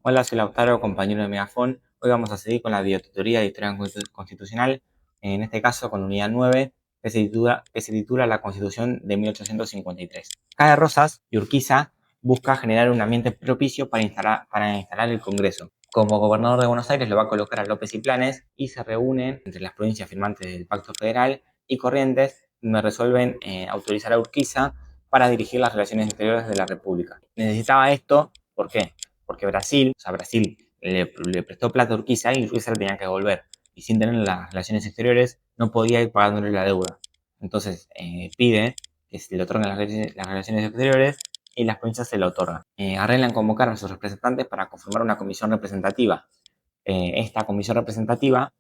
Hola, soy Lautaro, compañero de Megafon. Hoy vamos a seguir con la videotutoría de Historia Constitucional, en este caso con la unidad 9, que se titula La Constitución de 1853. Cae Rosas y Urquiza busca generar un ambiente propicio para instalar el Congreso. Como gobernador de Buenos Aires lo va a colocar a López y Planes y se reúnen entre las provincias firmantes del Pacto Federal y Corrientes, donde resuelven autorizar a Urquiza para dirigir las relaciones exteriores de la República. Necesitaba esto, ¿por qué? Porque Brasil le prestó plata a Urquiza y Urquiza le tenía que devolver. Y sin tener las relaciones exteriores, no podía ir pagándole la deuda. Entonces pide que se le otorguen las relaciones exteriores y las provincias se lo otorgan. Arreglan convocar a sus representantes para conformar una comisión representativa. Esta comisión representativa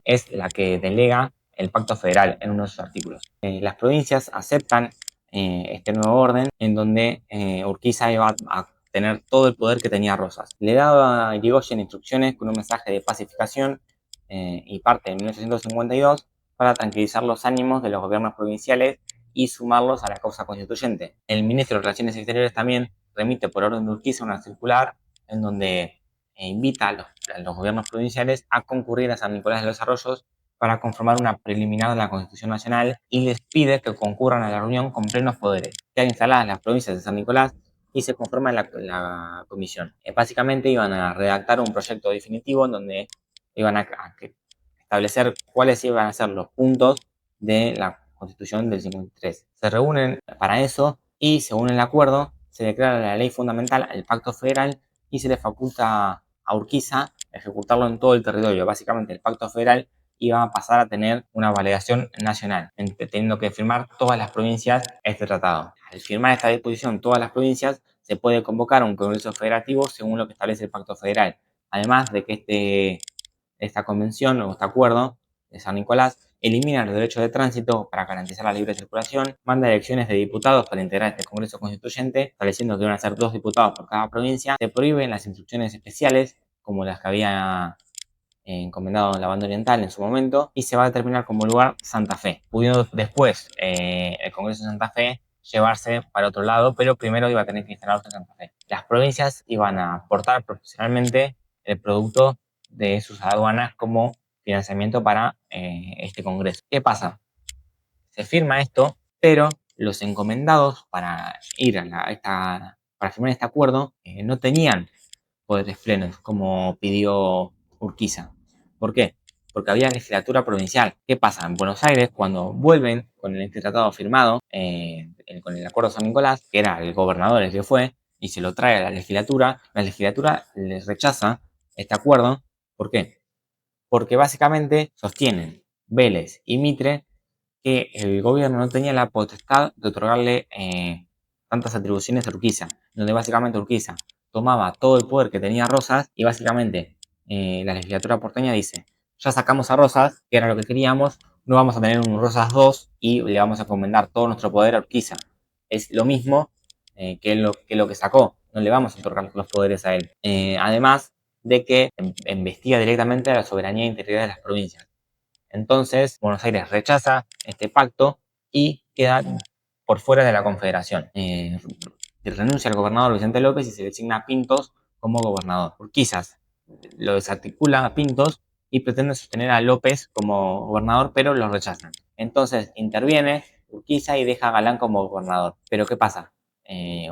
es la que delega el Pacto Federal en uno de sus artículos. Las provincias aceptan este nuevo orden en donde Urquiza iba a tener todo el poder que tenía Rosas. Le daba a Irigoyen instrucciones con un mensaje de pacificación y parte de 1852 para tranquilizar los ánimos de los gobiernos provinciales y sumarlos a la causa constituyente. El ministro de Relaciones Exteriores también remite por orden de Urquiza una circular en donde invita a los gobiernos provinciales a concurrir a San Nicolás de los Arroyos para conformar una preliminar de la Constitución Nacional y les pide que concurran a la reunión con plenos poderes. Quedan instaladas las provincias de San Nicolás y se conforma la comisión. Básicamente iban a redactar un proyecto definitivo en donde iban a establecer cuáles iban a ser los puntos de la Constitución del 53. Se reúnen para eso y, según el acuerdo, se declara la ley fundamental al Pacto Federal y se le faculta a Urquiza ejecutarlo en todo el territorio. Básicamente el Pacto Federal iba a pasar a tener una validación nacional, teniendo que firmar todas las provincias este tratado. Al firmar esta disposición todas las provincias, se puede convocar un Congreso Federativo según lo que establece el Pacto Federal. Además de que esta convención o este acuerdo de San Nicolás elimina los derechos de tránsito para garantizar la libre circulación, manda elecciones de diputados para integrar este Congreso Constituyente, estableciendo que van a ser 2 diputados por cada provincia, se prohíben las instrucciones especiales, como las que había encomendado la banda oriental en su momento, y se va a determinar como lugar Santa Fe, pudiendo después el Congreso de Santa Fe llevarse para otro lado, pero primero iba a tener que instalarse en Santa Fe. Las provincias iban a aportar profesionalmente el producto de sus aduanas como financiamiento para este Congreso. ¿Qué pasa? Se firma esto, pero los encomendados para ir para firmar este acuerdo no tenían poderes plenos, como pidió Urquiza. ¿Por qué? Porque había legislatura provincial. ¿Qué pasa? En Buenos Aires, cuando vuelven con este tratado firmado, con el Acuerdo de San Nicolás, que era el gobernador el que fue, y se lo trae a la legislatura les rechaza este acuerdo. ¿Por qué? Porque básicamente sostienen Vélez y Mitre que el gobierno no tenía la potestad de otorgarle tantas atribuciones a Urquiza, donde básicamente Urquiza tomaba todo el poder que tenía Rosas y básicamente la legislatura porteña dice, ya sacamos a Rosas, que era lo que queríamos, no vamos a tener un Rosas 2 y le vamos a encomendar todo nuestro poder a Urquiza. Es lo mismo que lo que sacó, no le vamos a otorgar los poderes a él. Además de que investiga directamente a la soberanía e integridad de las provincias. Entonces, Buenos Aires rechaza este pacto y queda por fuera de la Confederación. Renuncia al gobernador Vicente López y se designa a Pintos como gobernador. Urquizas lo desarticula a Pintos y pretende sostener a López como gobernador, pero lo rechazan. Entonces interviene Urquiza y deja a Galán como gobernador. Pero ¿qué pasa?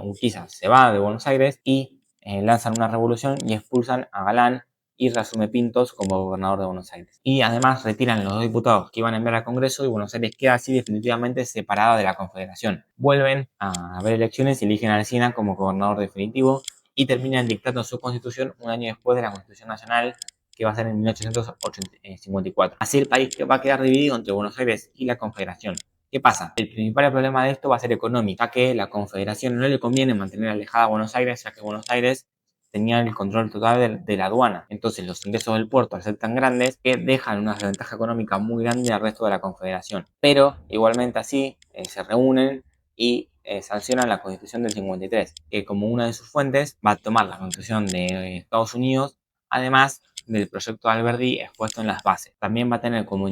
Urquiza se va de Buenos Aires y lanzan una revolución y expulsan a Galán y reasume Pintos como gobernador de Buenos Aires. Y además retiran los 2 diputados que iban a enviar al Congreso y Buenos Aires queda así definitivamente separada de la Confederación. Vuelven a haber elecciones y eligen a Alsina como gobernador definitivo y terminan dictando su constitución un año después de la Constitución Nacional, que va a ser en 1854. Así el país va a quedar dividido entre Buenos Aires y la Confederación. ¿Qué pasa? El principal problema de esto va a ser económico, ya que la Confederación no le conviene mantener alejada a Buenos Aires, ya que Buenos Aires tenía el control total de la aduana. Entonces los ingresos del puerto al ser tan grandes que dejan una desventaja económica muy grande al resto de la Confederación. Pero igualmente así se reúnen y sancionan la Constitución del 53, que como una de sus fuentes va a tomar la Constitución de Estados Unidos, además del proyecto de Alberdi expuesto en las bases. También va a tener como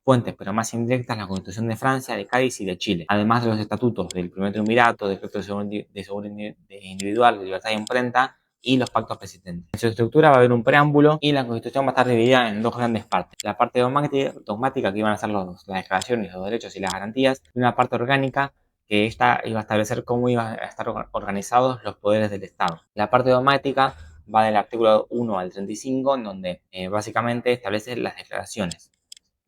fuentes, pero más indirectas, la Constitución de Francia, de Cádiz y de Chile, además de los estatutos del primer triunvirato, decreto de seguridad individual, de libertad de imprenta y los pactos persistentes. En su estructura va a haber un preámbulo y la Constitución va a estar dividida en dos grandes partes. La parte dogmática que iban a ser las declaraciones, los derechos y las garantías, y una parte orgánica que esta iba a establecer cómo iban a estar organizados los poderes del Estado. La parte dogmática va del artículo 1 al 35, en donde básicamente establece las declaraciones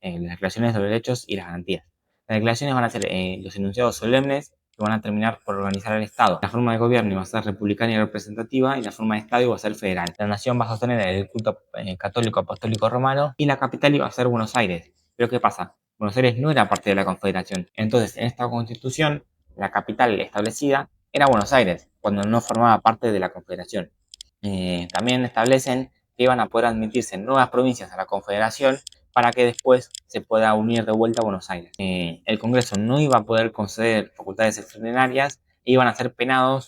de los derechos y las garantías. Las declaraciones van a ser los enunciados solemnes que van a terminar por organizar el Estado. La forma de gobierno va a ser republicana y representativa y la forma de Estado iba a ser federal. La nación va a sostener el culto católico apostólico romano y la capital iba a ser Buenos Aires. Pero ¿qué pasa? Buenos Aires no era parte de la Confederación. Entonces, en esta constitución, la capital establecida era Buenos Aires, cuando no formaba parte de la Confederación. También establecen que iban a poder admitirse nuevas provincias a la Confederación para que después se pueda unir de vuelta a Buenos Aires. El Congreso no iba a poder conceder facultades extraordinarias e iban a ser penados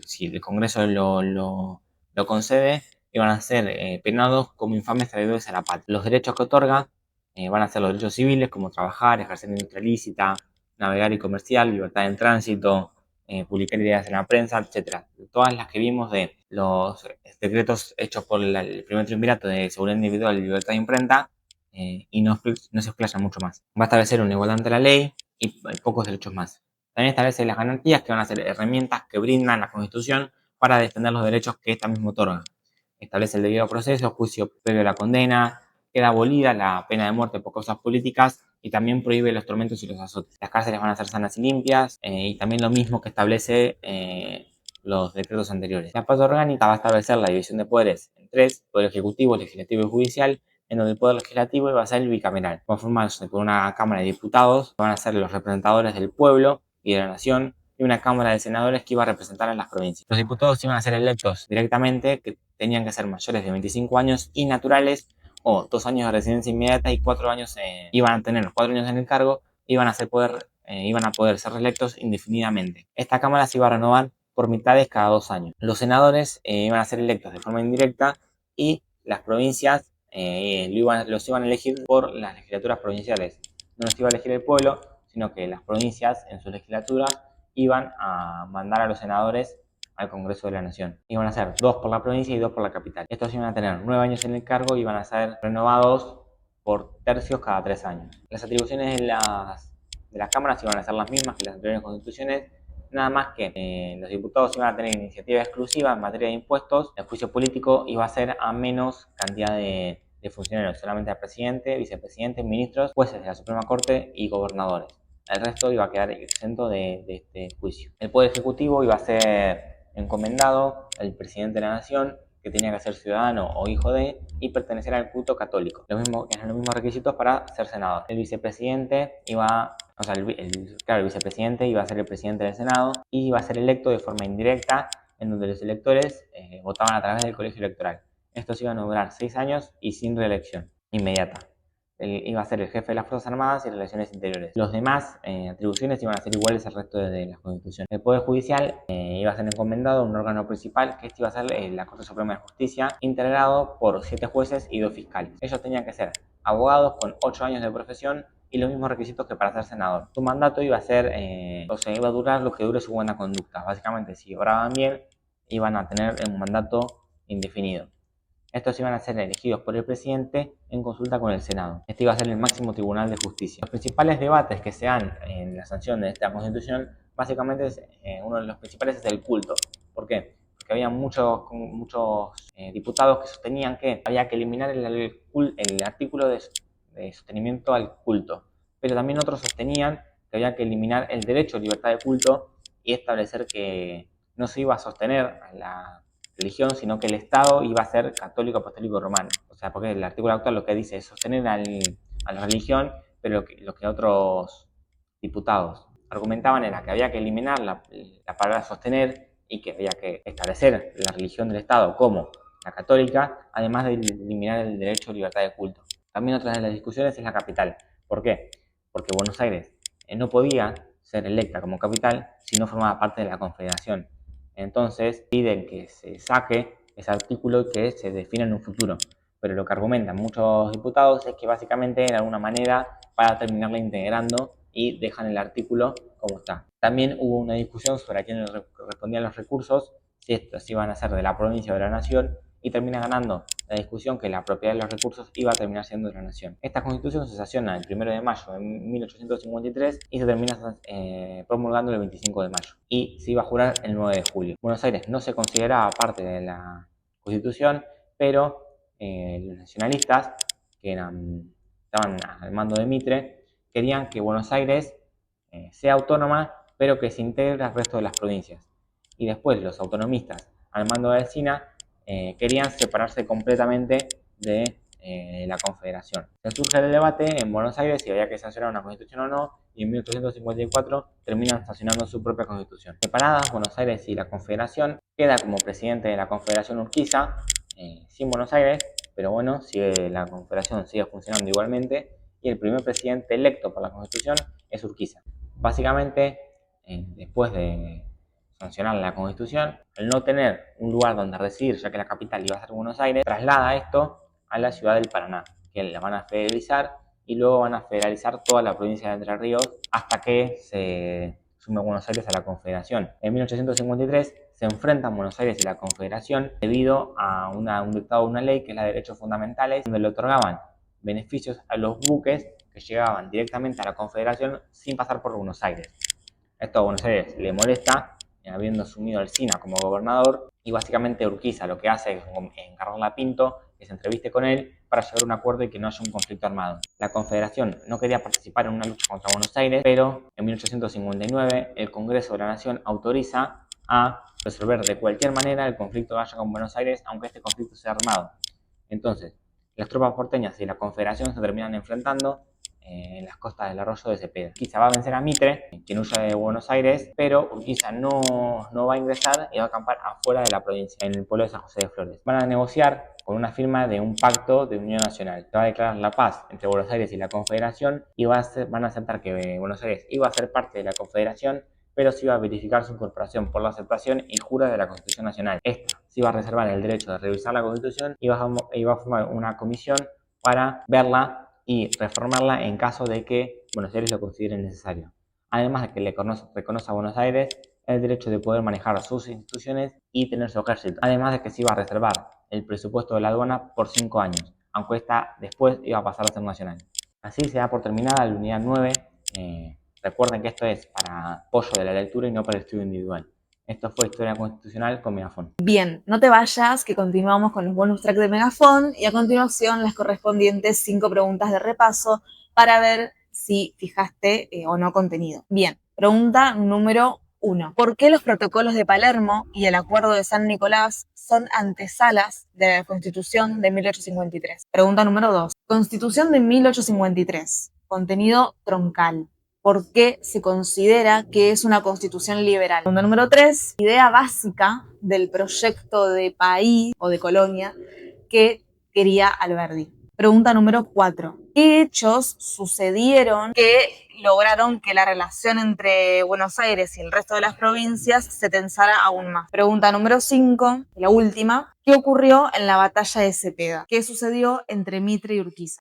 si el Congreso lo concede, iban a ser penados como infames traidores a la patria. Los derechos que otorga van a ser los derechos civiles como trabajar, ejercer industria lícita, navegar y comercial, libertad en tránsito, publicar ideas en la prensa, etcétera. Todas las que vimos de los decretos hechos por el primer triunvirato de seguridad individual y libertad de imprenta, y no se explayan mucho más. Va a establecer una igualdad ante la ley y pocos derechos más. También establece las garantías, que van a ser herramientas que brindan la Constitución para defender los derechos que esta misma otorga. Establece el debido proceso, juicio previo a la condena, queda abolida la pena de muerte por causas políticas y también prohíbe los tormentos y los azotes. Las cárceles van a ser sanas y limpias, y también lo mismo que establece los decretos anteriores. La parte orgánica va a establecer la división de poderes en tres: poder ejecutivo, legislativo y judicial, en donde el poder legislativo va a ser el bicameral, conformarse por una Cámara de Diputados, que van a ser los representadores del pueblo y de la nación, y una Cámara de Senadores que iba a representar a las provincias. Los diputados iban a ser electos directamente, que tenían que ser mayores de 25 años y naturales, o 2 años de residencia inmediata y 4 años, iban a tener 4 años en el cargo, iban a poder ser reelectos indefinidamente. Esta Cámara se iba a renovar por mitades cada 2 años. Los senadores iban a ser electos de forma indirecta y las provincias los iban a elegir por las legislaturas provinciales. No los iba a elegir el pueblo, sino que las provincias en sus legislaturas iban a mandar a los senadores al Congreso de la Nación. Iban a ser 2 por la provincia y 2 por la capital. Estos iban a tener 9 años en el cargo y iban a ser renovados por tercios cada 3 años. Las atribuciones de las cámaras iban a ser las mismas que las anteriores constituciones, nada más que los diputados iban a tener iniciativa exclusiva en materia de impuestos. El juicio político iba a ser a menos cantidad de funcionarios, solamente al presidente, vicepresidente, ministros, jueces de la Suprema Corte y gobernadores. El resto iba a quedar exento de este juicio. El Poder Ejecutivo iba a ser encomendado al presidente de la nación, que tenía que ser ciudadano o hijo de y pertenecer al culto católico. Eran los mismos requisitos para ser senador. El vicepresidente el vicepresidente iba a ser el presidente del Senado y iba a ser electo de forma indirecta, en donde los electores votaban a través del colegio electoral. Estos iban a durar 6 años y sin reelección inmediata. Iba a ser el jefe de las Fuerzas Armadas y Relaciones Interiores. Los demás atribuciones iban a ser iguales al resto de las constituciones. El Poder Judicial iba a ser encomendado a un órgano principal, que iba a ser la Corte Suprema de Justicia, integrado por 7 jueces y 2 fiscales. Ellos tenían que ser abogados con 8 años de profesión y los mismos requisitos que para ser senador. Su mandato iba a ser, iba a durar lo que dure su buena conducta. Básicamente, si obraban bien, iban a tener un mandato indefinido. Estos iban a ser elegidos por el presidente en consulta con el Senado. Este iba a ser el máximo tribunal de justicia. Los principales debates que se dan en la sanción de esta constitución, básicamente uno de los principales es el culto. ¿Por qué? Porque había muchos diputados que sostenían que había que eliminar el artículo de sostenimiento al culto. Pero también otros sostenían que había que eliminar el derecho a libertad de culto y establecer que no se iba a sostener a la religión, sino que el Estado iba a ser católico, apostólico, romano. O sea, porque el artículo actual lo que dice es sostener a la religión, pero lo que otros diputados argumentaban era que había que eliminar la palabra sostener y que había que establecer la religión del Estado como la católica, además de eliminar el derecho a libertad de culto. También otra de las discusiones es la capital. ¿Por qué? Porque Buenos Aires no podía ser electa como capital si no formaba parte de la Confederación. Entonces piden que se saque ese artículo y que se defina en un futuro. Pero lo que argumentan muchos diputados es que básicamente era una manera para terminarla integrando y dejan el artículo como está. También hubo una discusión sobre a quién le respondían los recursos, si estos iban a ser de la provincia o de la nación, y termina ganando la discusión que la propiedad de los recursos iba a terminar siendo de la nación. Esta constitución se sanciona el 1 de mayo de 1853 y se termina promulgando el 25 de mayo. Y se iba a jurar el 9 de julio. Buenos Aires no se consideraba parte de la constitución, pero los nacionalistas, que estaban al mando de Mitre, querían que Buenos Aires sea autónoma, pero que se integre al resto de las provincias. Y después los autonomistas, al mando de Alsina, querían separarse completamente de la Confederación. Se surge el debate en Buenos Aires si había que sancionar una constitución o no, y en 1854 terminan sancionando su propia constitución. Separadas Buenos Aires y la Confederación, queda como presidente de la Confederación Urquiza, sin Buenos Aires, pero bueno, la Confederación sigue funcionando igualmente, y el primer presidente electo por la Constitución es Urquiza. Básicamente, después de sancionar la Constitución, al no tener un lugar donde residir, ya que la capital iba a ser Buenos Aires, traslada esto a la ciudad del Paraná, que la van a federalizar y luego van a federalizar toda la provincia de Entre Ríos hasta que se sume Buenos Aires a la Confederación. En 1853 se enfrentan Buenos Aires y la Confederación debido a un dictado de una ley que es la de Derechos Fundamentales, donde le otorgaban beneficios a los buques que llegaban directamente a la Confederación sin pasar por Buenos Aires. Esto a Buenos Aires le molesta, habiendo asumido Alsina como gobernador, y básicamente Urquiza lo que hace es encargarle a Pinto que se entreviste con él para llegar a un acuerdo y que no haya un conflicto armado. La Confederación no quería participar en una lucha contra Buenos Aires, pero en 1859 el Congreso de la Nación autoriza a resolver de cualquier manera el conflicto que haya con Buenos Aires, aunque este conflicto sea armado. Entonces, las tropas porteñas y la Confederación se terminan enfrentando en las costas del arroyo de Cepeda. Urquiza va a vencer a Mitre, quien huye de Buenos Aires, pero Urquiza no va a ingresar y va a acampar afuera de la provincia, en el pueblo de San José de Flores. Van a negociar con una firma de un pacto de unión nacional. Se va a declarar la paz entre Buenos Aires y la Confederación y van a aceptar que Buenos Aires iba a ser parte de la Confederación, pero se iba a verificar su incorporación por la aceptación y jura de la Constitución Nacional. Esta se iba a reservar el derecho de revisar la Constitución y iba a formar una comisión para verla y reformarla en caso de que Buenos Aires lo considere necesario. Además de que le reconoce a Buenos Aires el derecho de poder manejar sus instituciones y tener su ejército. Además de que se iba a reservar el presupuesto de la aduana por 5 años, aunque esta después iba a pasar a ser nacional. Así se da por terminada la unidad 9. Recuerden que esto es para apoyo de la lectura y no para el estudio individual. Esto fue Historia Constitucional con Megafón. Bien, no te vayas, que continuamos con los bonus track de Megafón y a continuación las correspondientes 5 preguntas de repaso para ver si fijaste o no contenido. Bien, pregunta número 1. ¿Por qué los protocolos de Palermo y el Acuerdo de San Nicolás son antesalas de la Constitución de 1853? Pregunta número 2. Constitución de 1853. Contenido troncal. ¿Por qué se considera que es una constitución liberal? Pregunta número 3, idea básica del proyecto de país o de colonia que quería Alberdi. Pregunta número 4, ¿qué hechos sucedieron que lograron que la relación entre Buenos Aires y el resto de las provincias se tensara aún más? Pregunta número 5, la última, ¿qué ocurrió en la batalla de Cepeda? ¿Qué sucedió entre Mitre y Urquiza?